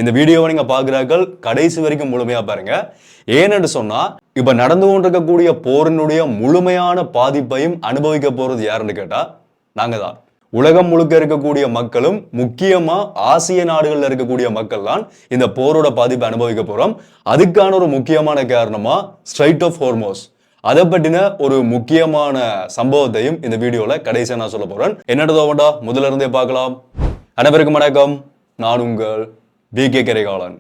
இந்த வீடியோவை நீங்க பாக்குறார்கள் கடைசி வரைக்கும் முழுமையா பாருங்க. ஏன்னு சொன்னா இப்ப நடந்து கொண்டிருக்கக்கூடிய போரினுடைய முழுமையான பாதிப்பையும் அனுபவிக்க போறது யாருன்னு கேட்டா நாங்க தான். உலகம் முழுக்க இருக்கக்கூடிய மக்களும் முக்கியமா ஆசிய நாடுகள்ல இருக்கக்கூடிய மக்கள் தான் இந்த போரோட பாதிப்பை அனுபவிக்க போறோம். அதுக்கான ஒரு முக்கியமான காரணமா ஸ்ட்ரைட் ஆஃப் ஹோர்மோஸ், அதை பற்றின ஒரு முக்கியமான சம்பவத்தையும் இந்த வீடியோல கடைசியா நான் சொல்ல போறேன். என்னடா முதல்ல இருந்தே பார்க்கலாம். அனைவருக்கும் வணக்கம், நான் உங்கள் BK கரிகாலன்.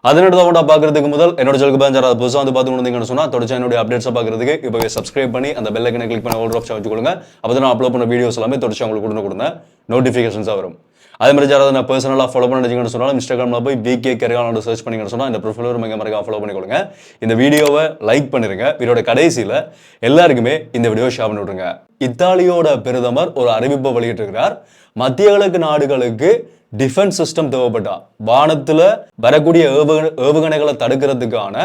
அதனோட பாக்குறதுக்கு முதல் என்னோட சேனலுக்கு பேஞ்சாராது புதுசாக வந்து பார்த்து கொண்டீங்கன்னு சொன்னா தொடர்ச்சி என்னுடைய அப்டேட்ஸை பார்க்கறதுக்கு இப்போவே சப்ஸ்கிரைப் பண்ணி அந்த பெல் ஐக்கனை கிளிக் பண்ணி ஆல் ஆப்ஷன் வச்சுக்கொள்ளுங்க. அப்போ நான் அப்லோட் பண்ண வீடியோஸ் எல்லாமே தொடர்ச்சி உங்களுக்கு கொடுங்க நோட்டிஃபிகேஷன்ஸாக வரும். அதே மாதிரி யாராவது நான் பர்சனலாக ஃபாலோ பண்ணிங்கன்னு சொன்னாலும் இன்ஸ்டாகிராமில் போய் BK கரிகாலன் சர்ச் பண்ணிங்கன்னு சொன்னால் இந்த ப்ரொஃபைல் ஒரு மறக்காம ஃபாலோ பண்ணிக்கொள்ளுங்க. இந்த வீடியோவை லைக் பண்ணிருங்க. வீடியோட கடைசியில் எல்லாருக்குமே இந்த வீடியோ ஷேர் பண்ணி விட்டுருங்க. இத்தாலியோட பிரதமர் ஒரு அறிவிப்பை வெளியிட்டிருக்கிறார். மத்திய கிழக்கு நாடுகளுக்கு டிஃபென்ஸ் சிஸ்டம் தேவைப்பட்டா, வானத்துல வரக்கூடிய ஏவுகணைகளை தடுக்கிறதுக்கான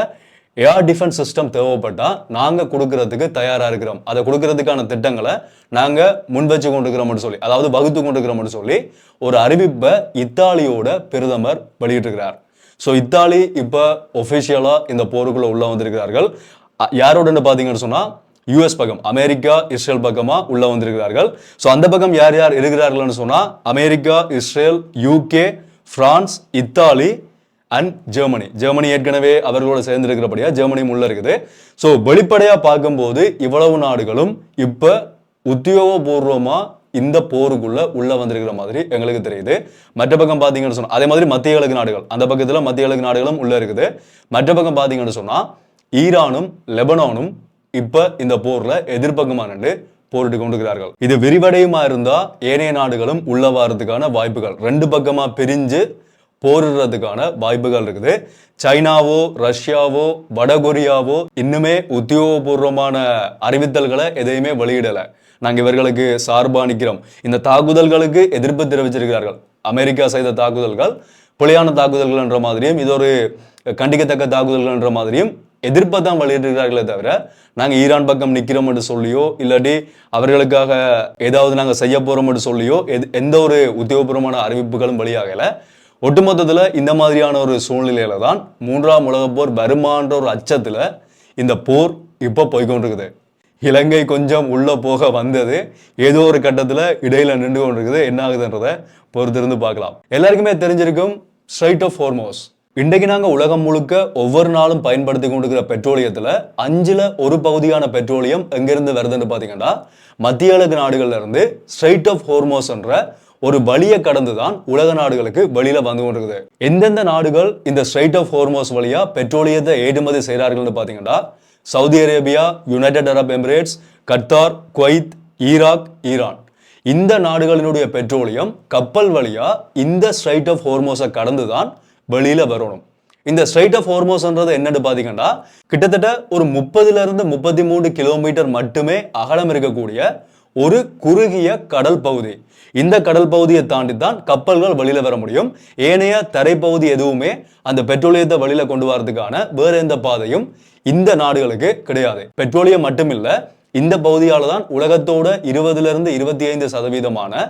ஏர் டிஃபென்ஸ் சிஸ்டம் தேவைப்பட்டா நாங்க கொடுக்கறதுக்கு தயாரா இருக்கிறோம். அதை கொடுக்கறதுக்கான திட்டங்களை நாங்க முன் வச்சு கொண்டிருக்கிறோம்னு சொல்லி, அதாவது வகுத்து கொண்டிருக்கிறோம்னு சொல்லி ஒரு அறிவிப்பை இத்தாலியோட பிரதமர் வெளியிட்டிருக்கிறார். ஸோ இத்தாலி இப்ப ஒபிஷியலா இந்த போருக்குள்ள உள்ள வந்திருக்கிறார்கள். யாரோட பாத்தீங்கன்னு சொன்னா யூஎஸ் பக்கம், அமெரிக்கா இஸ்ரேல் பக்கமா உள்ள வந்திருக்கிறார்கள். ஸோ அந்த பக்கம் யார் யார் இருக்கிறார்கள்னு சொன்னா America, Israel, UK, France, Italy and Germany. Germany ஏற்கனவே அவர்களோட சேர்ந்து இருக்கிறபடியா ஜெர்மனியும் உள்ள இருக்குது. ஸோ வெளிப்படையா பார்க்கும்போது இவ்வளவு நாடுகளும் இப்ப உத்தியோகபூர்வமா இந்த போருக்குள்ள உள்ள வந்திருக்கிற மாதிரி எங்களுக்கு தெரியுது. மற்ற பக்கம் பாத்தீங்கன்னு சொன்னா அதே மாதிரி மத்திய கிழக்கு நாடுகள், அந்த பக்கத்துல மத்திய கிழக்கு நாடுகளும் உள்ள இருக்குது. மற்ற பக்கம் பாத்தீங்கன்னு சொன்னா ஈரானும் லெபனானும் இப்ப இந்த போர்ல எதிர்ப்பக்கமா நின்று போரிட்டு கொண்டிருக்கிறார்கள். இது விரிவடையுமா இருந்தா ஏனைய நாடுகளும் உள்ள வாரத்துக்கான வாய்ப்புகள், ரெண்டு பக்கமா பிரிஞ்சு போரிடுறதுக்கான வாய்ப்புகள் இருக்குது. சைனாவோ ரஷ்யாவோ வடகொரியாவோ இன்னுமே உத்தியோகபூர்வமான அறிவித்தல்களை எதையுமே வெளியிடல. நாங்க இவர்களுக்கு சார்பா நிக்கிறோம், இந்த தாக்குதல்களுக்கு எதிர்ப்பு தெரிவிச்சிருக்கிறார்கள். அமெரிக்கா செய்த தாக்குதல்கள் பிழையான தாக்குதல்கள் என்ற மாதிரியும், இது ஒரு கண்டிக்கத்தக்க தாக்குதல்கள் என்ற மாதிரியும் எதிர்ப்பை தான் வெளியிட்டிருக்கிறார்களே தவிர நாங்க ஈரான் பக்கம் நிக்கிறோம் என்று சொல்லியோ இல்லாட்டி அவர்களுக்காக ஏதாவது நாங்க செய்ய போறோம் என்று சொல்லியோ எந்த ஒரு உத்தியோகபூர்வமான அறிவிப்புகளும் வெளியாகல. ஒட்டுமொத்தத்துல இந்த மாதிரியான ஒரு சூழ்நிலையில தான் 3ஆம் உலக போர் வருமான்ற ஒரு அச்சத்துல இந்த போர் இப்ப போய்கொண்டிருக்குது. இலங்கை கொஞ்சம் உள்ள போக வந்தது, ஏதோ ஒரு கட்டத்துல இடையில நின்று கொண்டிருக்குது. என்ன ஆகுதுன்றதை பொறுத்திருந்து பார்க்கலாம். எல்லாருக்குமே தெரிஞ்சிருக்கும் ஸ்ட்ரைட் ஆஃப் ஹோர்மோஸ். இன்றைக்கு நாங்க உலகம் முழுக்க ஒவ்வொரு நாளும் பயன்படுத்தி கொண்டிருக்கிற பெட்ரோலியத்துல 5ல் 1 பகுதியான பெட்ரோலியம் எங்கிருந்து வருதுன்னு பாத்தீங்கன்னா மத்திய கிழக்கு நாடுகள்ல இருந்து ஸ்ட்ரைட் ஆஃப் ஹோர்மோஸ் என்ற ஒரு வழியை கடந்துதான் உலக நாடுகளுக்கு வெளியில வந்து கொண்டிருக்குது. எந்தெந்த நாடுகள் இந்த ஸ்ட்ரைட் ஆஃப் ஹோர்மோஸ் வழியா பெட்ரோலியத்தை ஏற்றுமதி செய்கிறார்கள் பாத்தீங்கன்னா Saudi Arabia, United Arab Emirates, Qatar, Kuwait, Iraq, Iran. இந்த நாடுகளினுடைய பெட்ரோலியம் கப்பல் வழியா இந்த ஸ்ட்ரைட் ஆஃப் ஹோர்மோஸை கடந்துதான் வெளியில வரணும். இந்த ஸ்ட்ரைட் ஆஃப் ஹோர்மோஸ்ன்றது என்னன்னு பாத்தீங்கன்னா கிட்டத்தட்ட ஒரு 30ல இருந்து 33 கிலோமீட்டர் மட்டுமே அகலம் இருக்கக்கூடிய ஒரு குறுகிய கடல் பகுதி. இந்த கடல் பகுதியை தாண்டி தான் கப்பல்கள் வெளியில வர முடியும். ஏனைய தரைப்பகுதி எதுவுமே அந்த பெட்ரோலியத்தை வெளியில கொண்டு வரதுக்கான வேற எந்த பாதையும் இந்த நாடுகளுக்கு கிடையாது. பெட்ரோலியம் மட்டுமில்ல, இந்த பகுதியால தான் உலகத்தோட 20ல இருந்து 25%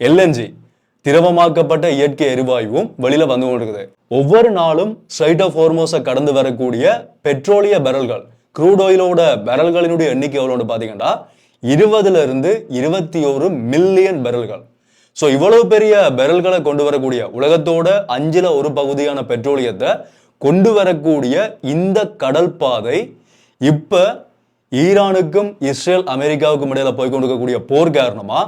LNG திரவமாக்கப்பட்ட இயற்கை எரிவாயுவும் வெளியில வந்து கொண்டிருக்குது. ஒவ்வொரு நாளும் ஸ்ட்ரைட் ஆஃப் ஹோர்மோஸை கடந்து வரக்கூடிய பெட்ரோலிய பெரல்கள், க்ரூட் ஆயிலோட பெரல்களினுடைய எண்ணிக்கை எவ்வளோன்னு பாத்தீங்கன்னா 20ல இருந்து 21 மில்லியன் பெரல்கள். ஸோ இவ்வளவு பெரிய பெரல்களை கொண்டு வரக்கூடிய, உலகத்தோட 5ல் 1 பகுதியான பெட்ரோலியத்தை கொண்டு வரக்கூடிய இந்த கடல் பாதை இப்ப ஈரானுக்கும் இஸ்ரேல் அமெரிக்காவுக்கும் இடையில போய் கொண்டிருக்கக்கூடிய போர் காரணமா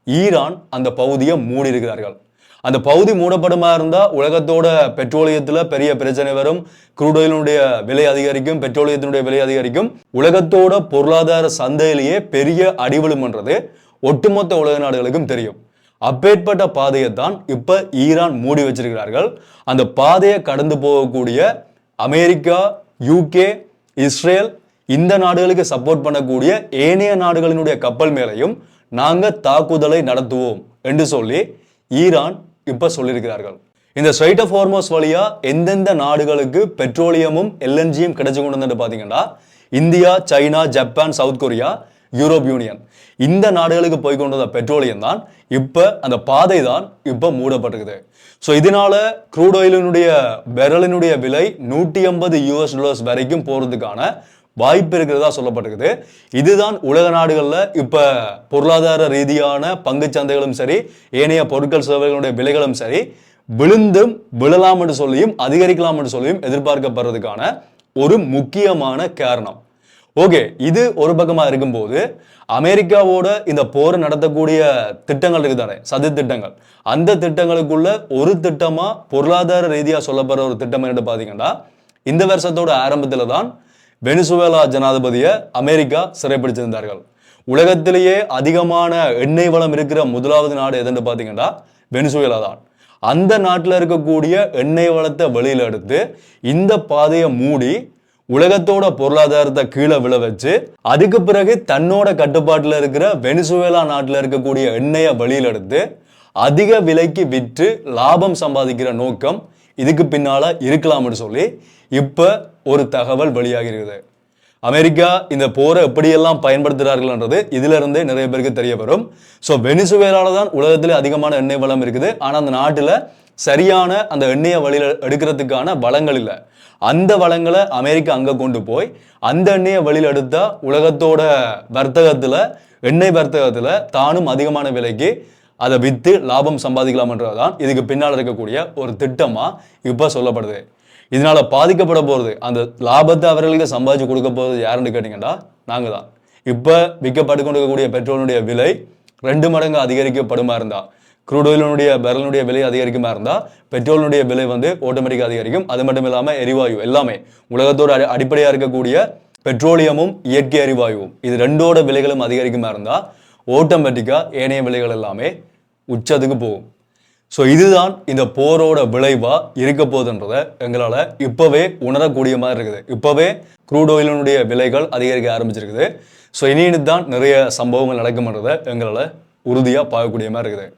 ஈரான் அந்த பகுதியை மூடி இருக்கிறார்கள். அந்த பகுதி மூடப்படுமா இருந்தா உலகத்தோட பெட்ரோலியத்துல பெரிய பிரச்சனை வரும். க்ரூட் ஆயிலுடைய விலை அதிகரிக்கும், பெட்ரோலியத்தினுடைய விலை அதிகரிக்கும். உலகத்தோட பொருளாதார சந்தையிலேயே பெரிய அடிவிழும்ன்றது ஒட்டுமொத்த உலக நாடுகளுக்கும் தெரியும். அப்பேற்பட்ட பாதையை தான் இப்ப ஈரான் மூடி வச்சிருக்கிறார்கள். அந்த பாதையை கடந்து போகக்கூடிய அமெரிக்கா, UK, இஸ்ரேல் இந்த நாடுகளுக்கு சப்போர்ட் பண்ணக்கூடிய ஏனைய நாடுகளினுடைய கப்பல் மேலையும் நாங்க தாக்குதலை நடத்துவோம் என்று சொல்லி ஈரான் இப்ப சொல்லியிருக்கிறார்கள். இந்த ஸ்ட்ரைட் ஆஃப் ஹோர்மோஸ் வழியா எந்தெந்த நாடுகளுக்கு பெட்ரோலியமும் LNGயும் கிடைச்சு கொண்டு வந்து பாத்தீங்கன்னா India, China, Japan, south Korea Europe union. இந்த நாடுகளுக்கு போய் கொண்டத பெட்ரோலியம் தான் இப்ப அந்த பாதை தான் இப்ப மூடப்பட்டிருக்குது. ஸோ இதனால க்ரூட் ஆயிலினுடைய பெரலினுடைய விலை $150 வரைக்கும் போறதுக்கான வாய்ப்பு இருக்கிறதா சொல்லப்பட்டிருக்குது. இதுதான் உலக நாடுகளில் இப்ப பொருளாதார ரீதியான பங்கு சந்தைகளும் சரி, ஏனைய பொருட்கள் சேவைகளுடைய விலைகளும் சரி விழுந்தும் விழலாம் என்று சொல்லியும் அதிகரிக்கலாம் என்று சொல்லியும் எதிர்பார்க்கப்படுறதுக்கான ஒரு முக்கியமான காரணம். ஓகே, இது ஒரு பக்கமா இருக்கும்போது அமெரிக்காவோட இந்த போரை நடத்தக்கூடிய திட்டங்கள் இருக்குதானே, சதி திட்டங்கள், அந்த திட்டங்களுக்குள்ள ஒரு திட்டமா பொருளாதார ரீதியா சொல்லப்படுற ஒரு திட்டம் என்று பாத்தீங்கன்னா, இந்த வருஷத்தோட ஆரம்பத்துல தான் வெனிசுவேலா ஜனாதிபதியை அமெரிக்கா சிறைப்பிடிச்சிருந்தார்கள். உலகத்திலேயே அதிகமான எண்ணெய் வளம் இருக்கிற முதலாவது நாடு எதுன்னு பாத்தீங்கன்னா வெனிசுவேலா தான். அந்த நாட்டில் இருக்கக்கூடிய எண்ணெய் வளத்தை வெளியில எடுத்து இந்த பாதையை மூடி உலகத்தோட பொருளாதாரத்தை கீழே விழ வச்சு அதுக்கு பிறகு தன்னோட கட்டுப்பாட்டில் இருக்கிற வெனிசுவேலா நாட்டில் இருக்கக்கூடிய எண்ணெயை வெளியில எடுத்து அதிக விலைக்கு விற்று லாபம் சம்பாதிக்கிற நோக்கம் இதுக்கு பின்னால இருக்கலாம்னு சொல்லி இப்ப ஒரு தகவல் வெளியாகிறது. அமெரிக்கா இந்த போரை எப்படியெல்லாம் பயன்படுத்துகிறார்கள்ன்றது இதுல இருந்தே நிறைய பேருக்கு தெரிய வரும். ஸோ வெனிசுவேலால தான் உலகத்திலே அதிகமான எண்ணெய் வளம் இருக்குது. ஆனால் அந்த நாட்டில் சரியான அந்த எண்ணெயை வழியில எடுக்கிறதுக்கான வளங்கள் இல்லை. அந்த வளங்களை அமெரிக்கா அங்க கொண்டு போய் அந்த எண்ணெயை வெளியில எடுத்தா உலகத்தோட வர்த்தகத்துல, எண்ணெய் வர்த்தகத்துல தானும் அதிகமான விலைக்கு அதை வித்து லாபம் சம்பாதிக்கலாம்ன்றதுதான் இதுக்கு பின்னால் இருக்கக்கூடிய ஒரு திட்டமா இப்ப சொல்லப்படுது. இதனால பாதிக்கப்பட போறது, அந்த லாபத்தை அவர்களுக்கு சம்பாதிச்சு கொடுக்க போறது யாருன்னு கேட்டீங்கன்னா நாங்க தான். இப்ப விற்கப்பட்டு கொண்டிருக்கக்கூடிய பெட்ரோலுடைய விலை 2 மடங்கு அதிகரிக்கப்படுமா இருந்தா, க்ரூட் ஆயிலுடைய பெரலுடைய விலை அதிகரிக்குமா இருந்தா பெட்ரோலுடைய விலை ஆட்டோமேட்டிக்காக அதிகரிக்கும். அது மட்டும் இல்லாம எரிவாயு எல்லாமே உலகத்தோட அடிப்படையா இருக்கக்கூடிய பெட்ரோலியமும் இயற்கை எரிவாயுவும் இது ரெண்டோட விலைகளும் அதிகரிக்குமா இருந்தா ஆட்டோமேட்டிக்கா ஏனைய விலைகள் எல்லாமே உச்சத்துக்கு போகும். ஸோ இதுதான் இந்த போரோட விளைவா இருக்க போகுதுன்றதை எங்களால இப்பவே உணரக்கூடிய மாதிரி இருக்குது. இப்பவே க்ரூட் ஆயிலினுடைய விலைகள் அதிகரிக்க ஆரம்பிச்சிருக்குது. ஸோ இனி தான் நிறைய சம்பவங்கள் நடக்கும்ன்றதை எங்களால உறுதியா பார்க்கக்கூடிய மாதிரி இருக்குது.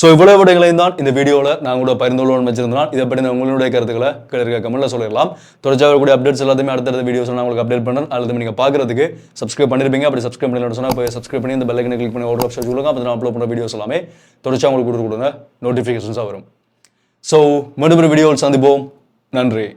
ஸோ இவ்வளவு விடங்களையும் தான் இந்த வீடியோவில் நான் கூட பரிந்துள்ளோன்னு வச்சிருந்தேன். இதை பற்றி உங்களுடைய கருத்துக்களை கீழே கமெண்ட்ல சொல்லிடலாம். தொடர்ச்சியாக கூடிய அப்டேட்ஸ் எல்லாத்தையுமே அடுத்தடுத்த வீடியோஸ் நான் உங்களுக்கு அப்டேட் பண்ணேன். அல்லது நீங்கள் பார்க்கறதுக்கு சப்ஸ்கிரைப் பண்ணிருப்பீங்க. அப்படி சப்ஸ்கிரைப் பண்ணி சொன்னால் போய் சப்ஸ்கிரைப் பண்ணி இந்த பெல் ஐக்கனை கிளிக் பண்ணி ஒரு ஆப்ஷன் சொல்லுங்க. அப்போ நான் அப்லோட் பண்ண வீடியோஸ் எல்லாமே தொடர்ச்சியாக உங்களுக்கு கொடுங்க, நோட்டிஃபிகேஷன்ஸாக வரும். ஸோ மீண்டும் ஒரு வீடியோவில் சந்திப்போம். நன்றி.